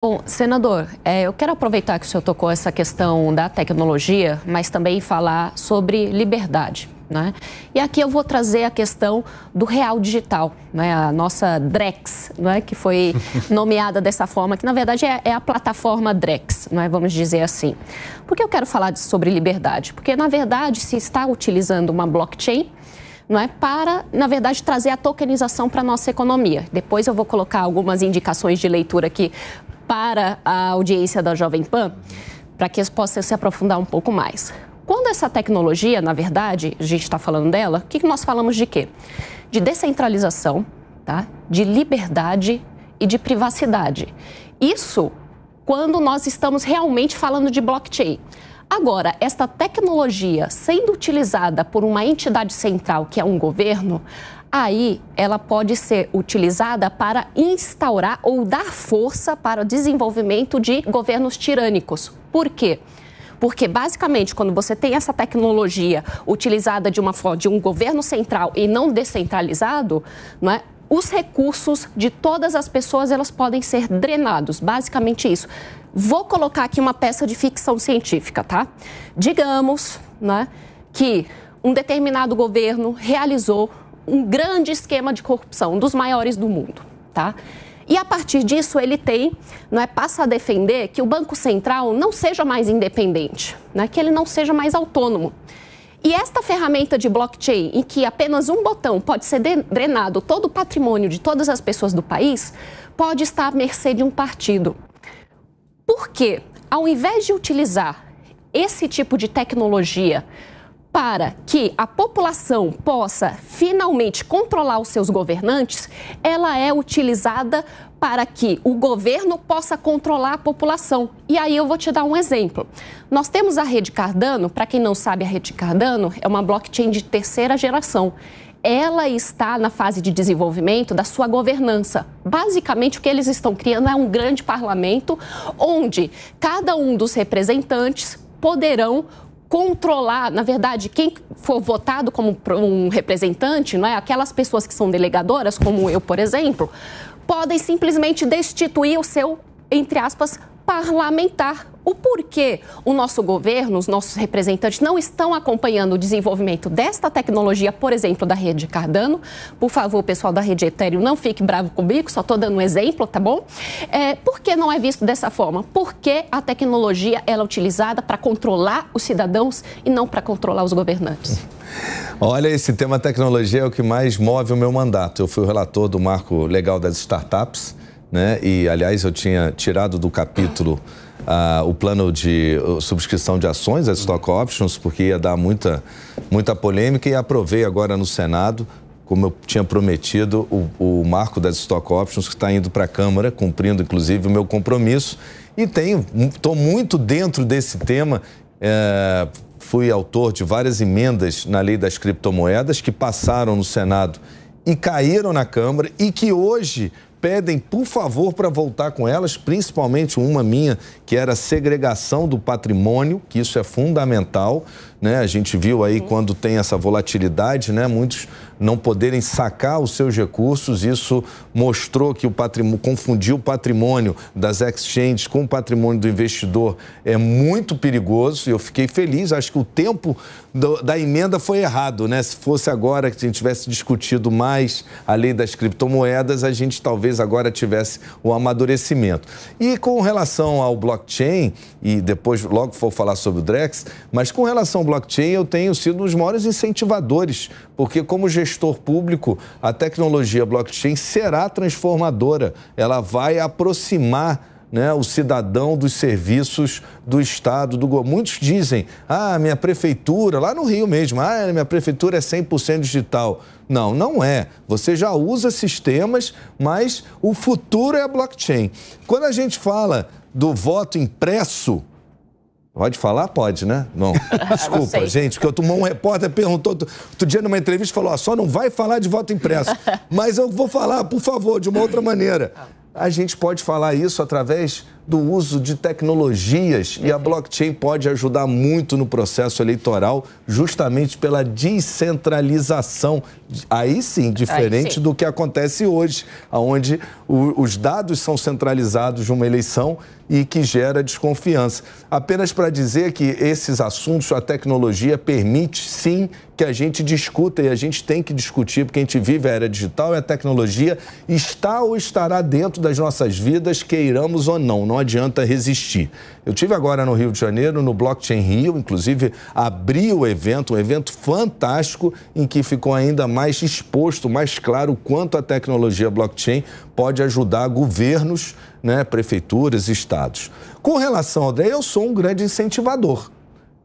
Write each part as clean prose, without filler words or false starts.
Bom, senador, eu quero aproveitar que o senhor tocou essa questão da tecnologia, mas também falar sobre liberdade, né? E aqui eu vou trazer a questão do Real Digital, né? A nossa Drex, né? Que foi nomeada dessa forma, que na verdade é a plataforma Drex, né? Vamos dizer assim. Por que eu quero falar sobre liberdade? Porque, na verdade, se está utilizando uma blockchain, não é, para, na verdade, trazer a tokenização para a nossa economia. Depois eu vou colocar algumas indicações de leitura aqui para a audiência da Jovem Pan, para que eles possam se aprofundar um pouco mais. Quando essa tecnologia, na verdade, a gente está falando dela, o que nós falamos de quê? De descentralização, tá? De liberdade e de privacidade. Isso quando nós estamos realmente falando de blockchain. Agora, esta tecnologia sendo utilizada por uma entidade central, que é um governo, aí ela pode ser utilizada para instaurar ou dar força para o desenvolvimento de governos tirânicos. Por quê? Porque, basicamente, quando você tem essa tecnologia utilizada de um governo central e não descentralizado, não é? Os recursos de todas as pessoas, elas podem ser drenados, basicamente isso. Vou colocar aqui uma peça de ficção científica, tá? Digamos, né, que um determinado governo realizou um grande esquema de corrupção, um dos maiores do mundo, tá? E a partir disso ele passa a defender que o Banco Central não seja mais independente, né, que ele não seja mais autônomo. E esta ferramenta de blockchain, em que apenas um botão pode ser drenado todo o patrimônio de todas as pessoas do país, pode estar à mercê de um partido. Por quê? Ao invés de utilizar esse tipo de tecnologia para que a população possa finalmente controlar os seus governantes, ela é utilizada para que o governo possa controlar a população. E aí eu vou te dar um exemplo. Nós temos a rede Cardano. Para quem não sabe, a rede Cardano é uma blockchain de terceira geração. Ela está na fase de desenvolvimento da sua governança. Basicamente, o que eles estão criando é um grande parlamento onde cada um dos representantes poderão controlar, na verdade, quem for votado como um representante, não é? Aquelas pessoas que são delegadoras, como eu, por exemplo, podem simplesmente destituir o seu, entre aspas, parlamentar. O porquê o nosso governo, os nossos representantes não estão acompanhando o desenvolvimento desta tecnologia, por exemplo, da rede Cardano. Por favor, pessoal da rede Ethereum, não fique bravo comigo, só estou dando um exemplo, tá bom? Por que não é visto dessa forma? Porque a tecnologia ela é utilizada para controlar os cidadãos e não para controlar os governantes. Olha, esse tema tecnologia é o que mais move o meu mandato. Eu fui o relator do Marco Legal das Startups, né? E, aliás, eu tinha tirado do capítulo o plano de subscrição de ações, as stock options, porque ia dar muita polêmica, e aprovei agora no Senado, como eu tinha prometido, o marco das stock options, que está indo para a Câmara, cumprindo, inclusive, o meu compromisso. E estou muito dentro desse tema. Fui autor de várias emendas na lei das criptomoedas que passaram no Senado e caíram na Câmara e que hoje pedem, por favor, para voltar com elas, principalmente uma minha, que era a segregação do patrimônio, que isso é fundamental, né? A gente viu aí quando tem essa volatilidade, né? Muitos não poderem sacar os seus recursos, isso mostrou que confundir o patrimônio das exchanges com o patrimônio do investidor é muito perigoso, e eu fiquei feliz. Acho que o tempo da emenda foi errado, né? Se fosse agora que a gente tivesse discutido mais a lei das criptomoedas, a gente talvez agora tivesse o amadurecimento. E com relação ao blockchain, e depois logo vou falar sobre o Drex, mas com relação ao blockchain eu tenho sido um dos maiores incentivadores, porque como gestor público, a tecnologia blockchain será transformadora, ela vai aproximar, né, o cidadão dos serviços do Estado, do governo. Muitos dizem, minha prefeitura, lá no Rio mesmo, minha prefeitura é 100% digital. Não, não é. Você já usa sistemas, mas o futuro é a blockchain. Quando a gente fala do voto impresso, pode falar? Pode, né? Não. Desculpa, gente, porque um repórter perguntou outro dia numa entrevista, falou, só não vai falar de voto impresso. Mas eu vou falar, por favor, de uma outra maneira. A gente pode falar isso através do uso de tecnologias e a blockchain pode ajudar muito no processo eleitoral, justamente pela descentralização. Aí sim, diferente do que acontece hoje, onde os dados são centralizados de uma eleição e que gera desconfiança. Apenas para dizer que esses assuntos, a tecnologia permite sim que a gente discuta, e a gente tem que discutir, porque a gente vive a era digital e a tecnologia está ou estará dentro das nossas vidas, queiramos ou não, não adianta resistir. Eu estive agora no Rio de Janeiro, no Blockchain Rio, inclusive abri o evento, um evento fantástico, em que ficou ainda mais exposto, mais claro, o quanto a tecnologia blockchain pode ajudar governos, né, prefeituras, estados. Com relação ao DRE, eu sou um grande incentivador.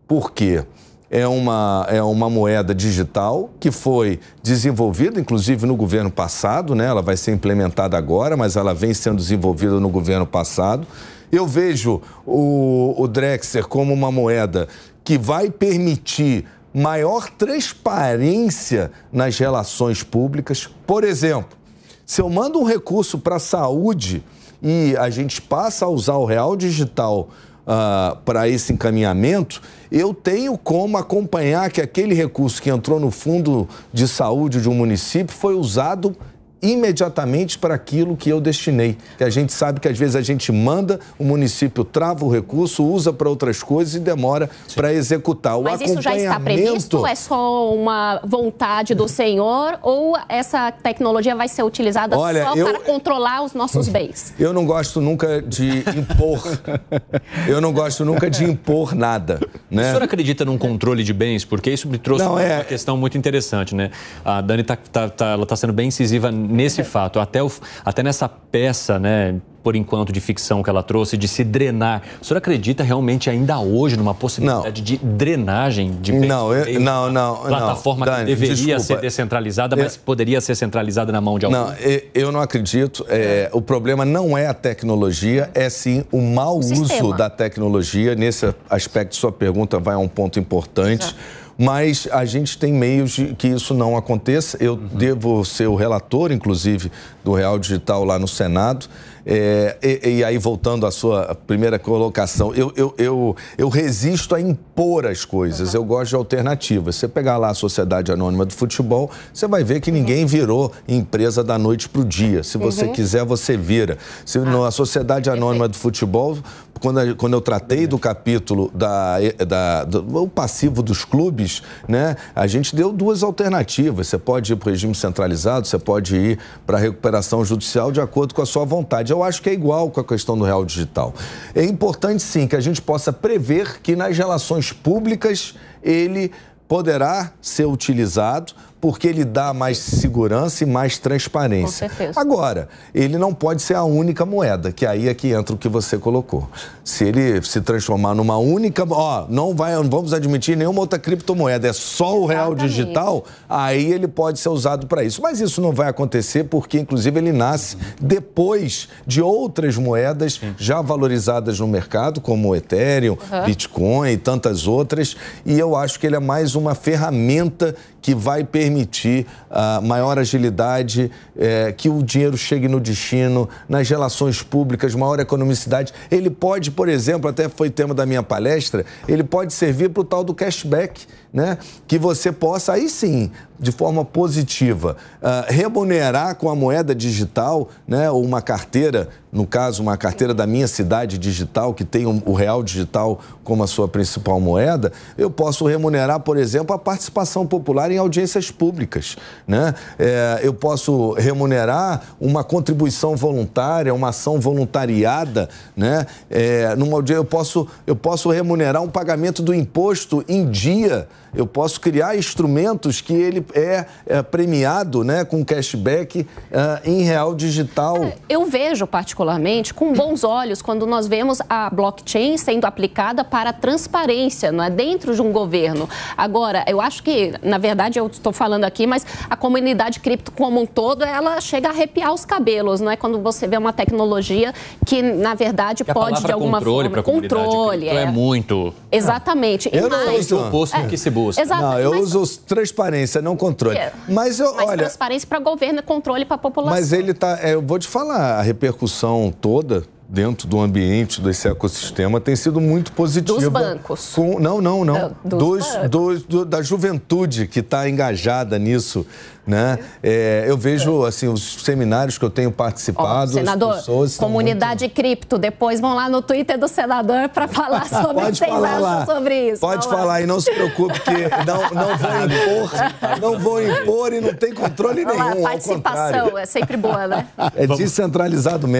Por quê? É uma moeda digital que foi desenvolvida, inclusive, no governo passado, né? Ela vai ser implementada agora, mas ela vem sendo desenvolvida no governo passado. Eu vejo o Drexler como uma moeda que vai permitir maior transparência nas relações públicas. Por exemplo, se eu mando um recurso para a saúde e a gente passa a usar o real digital para esse encaminhamento, eu tenho como acompanhar que aquele recurso que entrou no fundo de saúde de um município foi usado imediatamente para aquilo que eu destinei. Que a gente sabe que às vezes a gente manda, o município trava o recurso, usa para outras coisas e demora para executar. Mas isso já está previsto ou é só uma vontade do senhor ou essa tecnologia vai ser utilizada só para controlar os nossos bens? Eu não gosto nunca de impor. Eu não gosto nunca de impor nada, né? O senhor acredita num controle de bens? Porque isso me trouxe uma questão muito interessante, né? A Dani ela está sendo bem incisiva nesse fato, até nessa peça, né, por enquanto, de ficção que ela trouxe, de se drenar. O senhor acredita realmente ainda hoje numa possibilidade de drenagem de plataforma Dani, que deveria ser descentralizada, mas poderia ser centralizada na mão de alguém? Não, eu não acredito. O problema não é a tecnologia, é sim o mau uso da tecnologia. Nesse aspecto, sua pergunta vai a um ponto importante. Mas a gente tem meios de que isso não aconteça. Eu devo ser o relator, inclusive, do Real Digital lá no Senado. E aí, voltando à sua primeira colocação, eu resisto a impor as coisas, eu gosto de alternativas. Você pegar lá a Sociedade Anônima do Futebol, você vai ver que ninguém virou empresa da noite para o dia. Se você quiser, você vira. Na Sociedade Anônima do Futebol, quando eu tratei do capítulo do passivo dos clubes, né, a gente deu duas alternativas. Você pode ir para o regime centralizado, você pode ir para a recuperação judicial de acordo com a sua vontade. Eu acho que é igual com a questão do real digital. É importante, sim, que a gente possa prever que nas relações públicas ele poderá ser utilizado porque ele dá mais segurança e mais transparência. Com certeza. Agora, ele não pode ser a única moeda, que aí é que entra o que você colocou. Se ele se transformar numa única... não vamos admitir nenhuma outra criptomoeda, é só o real digital, aí ele pode ser usado para isso. Mas isso não vai acontecer porque, inclusive, ele nasce depois de outras moedas já valorizadas no mercado, como o Ethereum, Bitcoin e tantas outras, e eu acho que ele é mais uma ferramenta que vai permitir maior agilidade, que o dinheiro chegue no destino, nas relações públicas, maior economicidade. Ele pode, por exemplo, até foi tema da minha palestra, ele pode servir para o tal do cashback, né? Que você possa, aí sim, de forma positiva, remunerar com a moeda digital, né? Ou uma carteira, no caso, uma carteira da minha cidade digital, que tem o real digital como a sua principal moeda, eu posso remunerar, por exemplo, a participação popular em audiências públicas, né? Eu posso remunerar uma contribuição voluntária, uma ação voluntariada, né? Eu posso remunerar um pagamento do imposto em dia. Eu posso criar instrumentos que ele é premiado, né, com cashback em real digital. Eu vejo particularmente com bons olhos quando nós vemos a blockchain sendo aplicada para a transparência, não é, dentro de um governo. Agora, eu acho que, na verdade, eu estou falando aqui, mas a comunidade cripto como um todo, ela chega a arrepiar os cabelos, não é? Quando você vê uma tecnologia que, na verdade, pode de alguma forma... Controle é muito... Exatamente. Eu não uso o oposto do que se busca. Exato, não, eu uso transparência, não controle. Mas olha, transparência para governo e controle para a população. Mas ele tá, eu vou te falar, a repercussão toda dentro do ambiente desse ecossistema tem sido muito positiva. Dos bancos? Não. Da juventude que está engajada nisso, né? Eu vejo, assim, os seminários que eu tenho participado... Senador, as pessoas comunidade cripto, depois vão lá no Twitter do senador para falar sobre o que vocês acham sobre isso. Pode falar e não se preocupe que não vou impor e não tem controle nenhum. A participação é sempre boa, né? É descentralizado mesmo.